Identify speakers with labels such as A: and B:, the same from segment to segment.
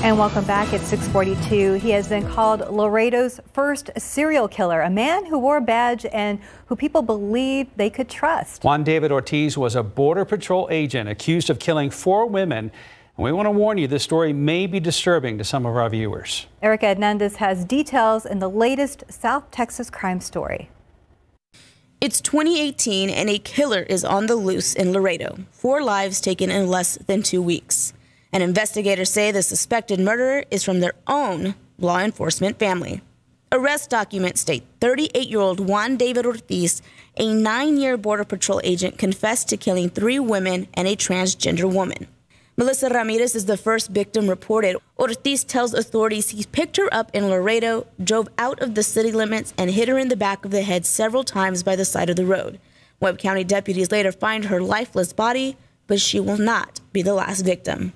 A: And welcome back at 6:42. He has been called Laredo's first serial killer, a man who wore a badge and who people believed they could trust.
B: Juan David Ortiz was a Border Patrol agent accused of killing 4 women. And we want to warn you, this story may be disturbing to some of our viewers.
A: Erica Hernandez has details in the latest South Texas crime story.
C: It's 2018 and a killer is on the loose in Laredo. 4 lives taken in less than 2 weeks. And investigators say the suspected murderer is from their own law enforcement family. Arrest documents state 38-year-old Juan David Ortiz, a 9-year Border Patrol agent, confessed to killing 3 women and a transgender woman. Melissa Ramirez is the first victim reported. Ortiz tells authorities he picked her up in Laredo, drove out of the city limits, and hit her in the back of the head several times by the side of the road. Webb County deputies later find her lifeless body, but she will not be the last victim.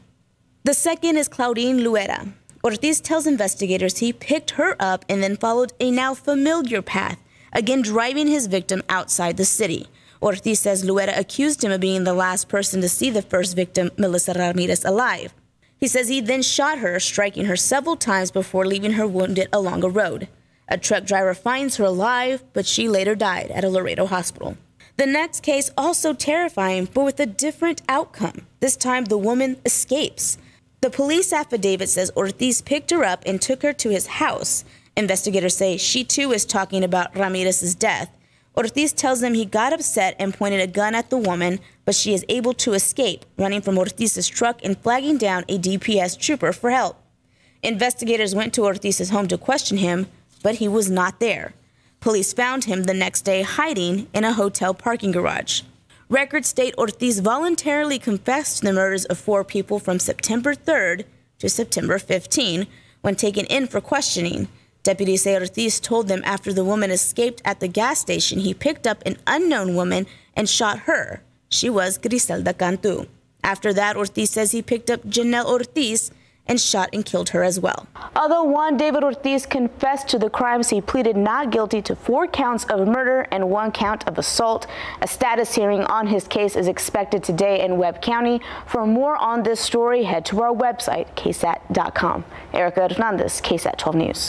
C: The second is Claudine Luera. Ortiz tells investigators he picked her up and then followed a now familiar path, again driving his victim outside the city. Ortiz says Luera accused him of being the last person to see the first victim, Melissa Ramirez, alive. He says he then shot her, striking her several times before leaving her wounded along a road. A truck driver finds her alive, but she later died at a Laredo hospital. The next case also terrifying, but with a different outcome. This time the woman escapes. The police affidavit says Ortiz picked her up and took her to his house. Investigators say she too is talking about Ramirez's death. Ortiz tells them he got upset and pointed a gun at the woman, but she is able to escape, running from Ortiz's truck and flagging down a DPS trooper for help. Investigators went to Ortiz's home to question him, but he was not there. Police found him the next day hiding in a hotel parking garage. Records state Ortiz voluntarily confessed to the murders of 4 people from September 3rd to September 15 when taken in for questioning. Deputies say Ortiz told them after the woman escaped at the gas station, he picked up an unknown woman and shot her. She was Griselda Cantu. After that, Ortiz says he picked up Janelle Ortiz and shot and killed her as well. Although Juan David Ortiz confessed to the crimes, he pleaded not guilty to 4 counts of murder and 1 count of assault. A status hearing on his case is expected today in Webb County. For more on this story, head to our website, ksat.com. Erica Hernandez, KSAT 12 News.